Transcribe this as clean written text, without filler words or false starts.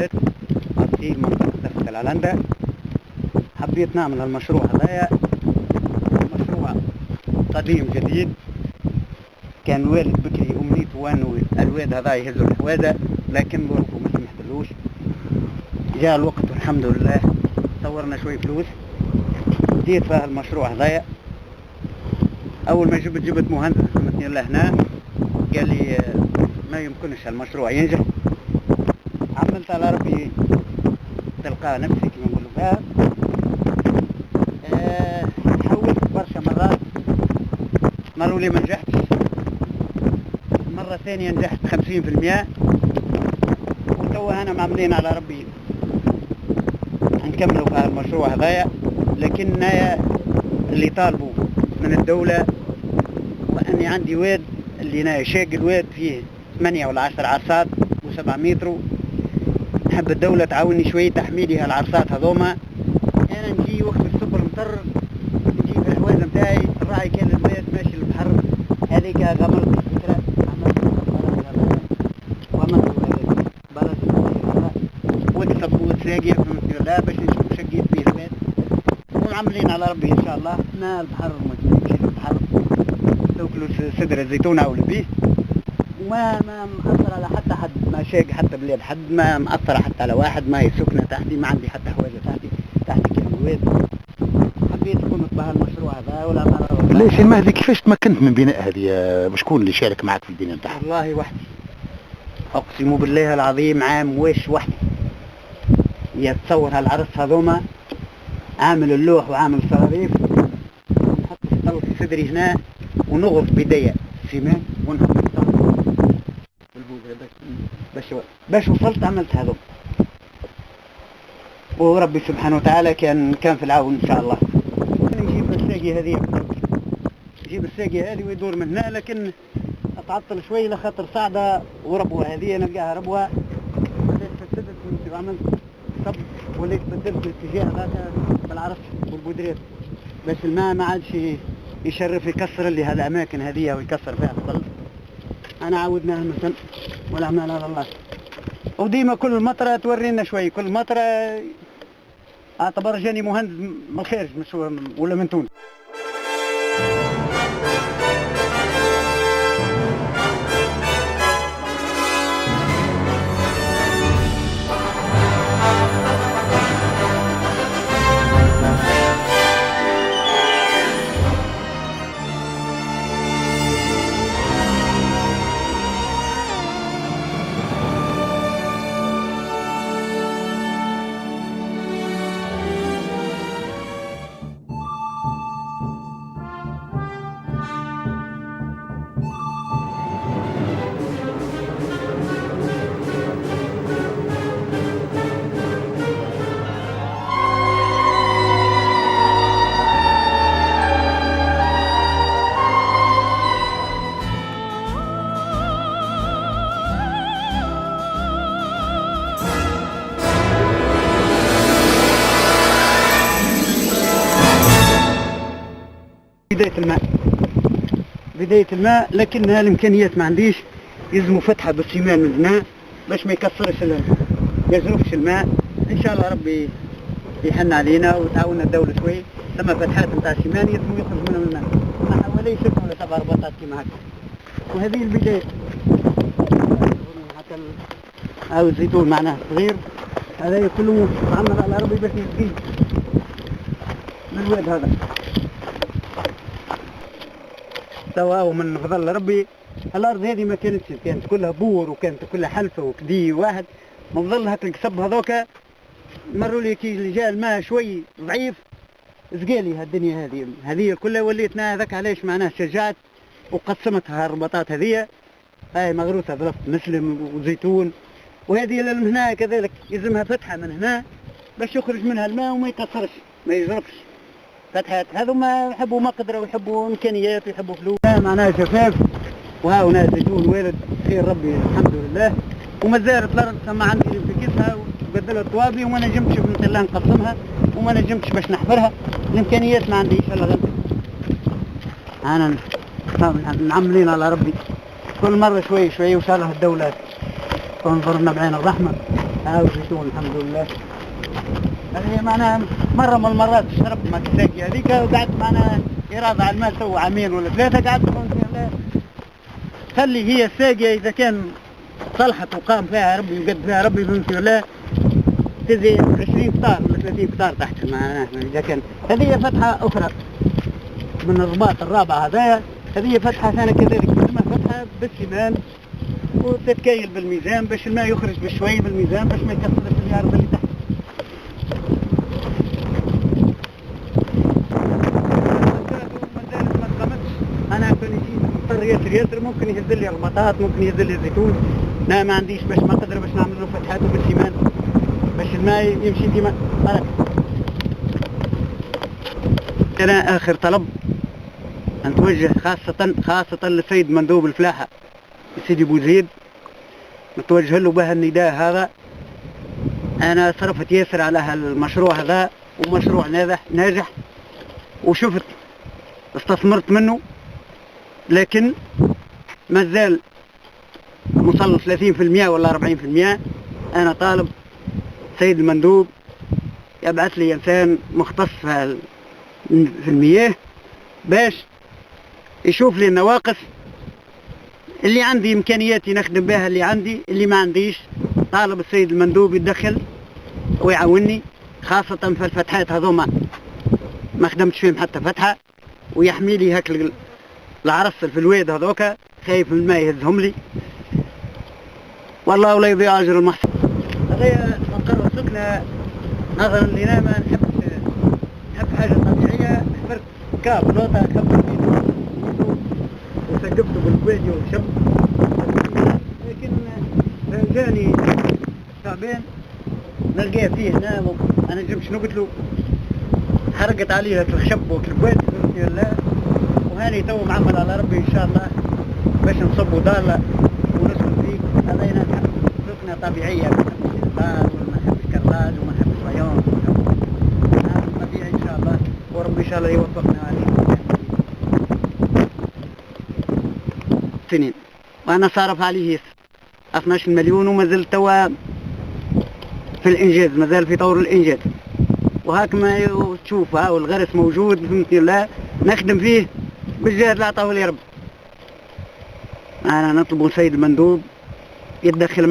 الواد عطيه منطقة تفت العلندة. حبيت نعمل المشروع هذايا، مشروع قديم جديد. كان الوالد بكري أمنيته وانه الواد هذا يهزوا الحوادة، لكن ظروفه ما سمحتلوش. جاء الوقت والحمد لله صورنا شوي فلوس، جيت في المشروع هذايا. أول ما جبت مهندس سمتني الله هنا، قال لي ما يمكنش المشروع ينجح. عملت على ربي تلقى نفسي كما نقولوا بها. حاولت برشا مرات، مرة لي ما نجحتش، مرة ثانية نجحت 50%. وتوا هنا معملين على ربي نكملوا في المشروع هذايا. لكن اللي طالبوا من الدولة وأني عندي واد اللي أنا شاق الواد فيه 8 ولا 10 عرصات و7 متر. نحب الدولة تعاوني شوي تحميلي هالعرصات هذوما. أنا نجي وقت الصبر مطر، نجي في الحوازة متاعي الراعي كان الواد ماشي البحر هذيك. غمرت الفكرة، عملت وعملت بلد واكسب وتراجع لا باش نشوف شقيت فيه الواد. ومعملين على ربي إن شاء الله. ما البحر ما تمشي البحر توكلوا سدر الزيتون أو البيه. وما مأثر على حتى حد، ما شاق حتى بلاد حد، ما مأثر حتى على واحد. ما هي سكنة تحتي، ما عندي حتى حواجة تحتي كان الواد. حبيت كنت بهالمشروع هذا ولا مرة. ليش المهدي كيفاش تمكنت من بناء هذه؟ شكون اللي شارك معك في البناء نتاعها؟ والله وحدي، أقسم بالله العظيم عام وش وحدي. يتصور هالعرس هذوما، عامل اللوح وعامل الصراريف، ونحط السطل في صدري هنا ونغرف بداية سيمان ونحط السطل بالبودرة باش وصلت عملت هذا. وربي سبحانه وتعالى كان في العون إن شاء الله. نجيب الساقي هذه، نجيب الساقي هذه ويدور من هنا، لكن أتعطل شوي لخاطر صعدة وربوة هذه نلقاها ربوة. وليت فسدت وعملت صب، وليت بدلت الاتجاه هذا بالعرس والبودرات بس الماء ما عادش يشرف يكسر اللي هالأماكن هذه ويكسر فيها الظل. أنا عودناها مثلا والأعمال على الله. وديما كل مطرة تورينا شوي، كل مطرة اعتبر جاني مهندس من الخارج مش ولا من تونس. بداية الماء لكنها الإمكانيات ما عنديش. يلزموا فتحة بالسيمان من هنا باش ما يكسرش ما يزرفش الماء. إن شاء الله ربي يحن علينا وتعاوننا الدولة شوي. ثم فتحات نتاع سيمان يلزموا يخرج منهم الماء، حوالي 6 ولا 7 رباطات كيما هكا. وهذه البداية. حتى أو الزيتون معناه صغير هذا كله عمل على ربي باش يزيد من الواد هذا. سواء من فضل ربي الأرض هذه ما كانت كلها بور وكانت كلها حلفة وكدي واحد. من ظل هاك الكسب هذوك مروا لي كي اللي جاء الماء شوي ضعيف زقالي هالدنيا هذه كلها. وليتنا هذاك علاش معناه شجعت وقسمتها الرباطات هذه. هاي مغروسة ضرفت مسلم وزيتون. وهذه من هنا كذلك يلزمها فتحة من هنا باش يخرج منها الماء وما يكسرش ما يجربش. فتحات هذوما يحبوا مقدرة ويحبوا إمكانيات ويحبوا فلوس. معناها شفاف. وها هنا زيتون والد خير ربي الحمد لله. وما زالت الأرض ثم عندي في كيسها وبدلت طوابي وما نجمتش بنت الله نقسمها وما نجمتش باش نحفرها. الإمكانيات ما عنديش إلا غير أنا نعملين على ربي كل مرة شوي شوي. وإن شاء الله الدولة تنظرنا بعين الرحمة زيتون الحمد لله. هذه معناها مرة من المرات شربت مع الساقي هذيك وقعدت معناها إرادة على المال تو عامين ولا ثلاثة قعدت خلي هي الساقية إذا كان صلحت وقام فيها ربي وقد فيها ربي فهمتي ولا تزي 20 فطار ولا 30 فطار تحت معناها. إذا كان هذه فتحة أخرى من الرباط الرابع هذايا، هذه فتحة ثانية كذلك اسمها فتحة بالسمان وتتكيل بالميزان باش الماء يخرج بشوي بالميزان باش ما يكسرش الأرض اللي تحت. أنا كنت مضطر ياسر ممكن يهز لي البطاط ممكن يهز لي الزيتون، لا ما عنديش باش ما قدر باش نعمل له فتحاته بالسمان باش الماء يمشي ديما. أنا آخر طلب نتوجه خاصة للسيد مندوب الفلاحة سيدي بوزيد، نتوجه له به النداء هذا. أنا صرفت ياسر على المشروع هذا ومشروع ناجح وشفت استثمرت منه، لكن مازال مصل 30% ولا 40%. أنا طالب سيد المندوب يبعث لي إنسان مختص في المياه باش يشوف لي النواقص اللي عندي إمكانياتي نخدم بها، اللي عندي اللي ما عنديش طالب السيد المندوب يتدخل ويعاونني، خاصة في الفتحات هذوما ما خدمتش فيهم حتى فتحة، ويحمي لي هاك العرس في الواد هذوكا خايف من الماء يهزهم لي، والله لا يضيع أجر المحسن. هذا مقر السكنة نظرا لنا ما نحب حاجة طبيعية، حفرت كاب لوطة كبرت وسقفته بالكويدي وشب، لكن جاني تعبان نلقاه فيه هنا. أنا نجمش نقول له حرقت عليه الخشب والكويدي ولا، وهاني تو معمل على ربي إن شاء الله باش نصبوا ضالة ونسكن فيه. هذا أنا نحب سكنة طبيعية، ما نحبش الغاز وما نحبش كراج وما نحبش ريون، هذا طبيعي إن شاء الله، وربي إن شاء الله يوفقنا عليه. سنين وأنا صارف عليه 12 مليون وما زلت توا في الإنجاز، ما زال في طور الإنجاز، وهاك ما تشوف ها والغرس موجود فهمتني لا نخدم فيه بالجهد اللي عطاه لي رب. أنا نطلب سيد المندوب يتدخل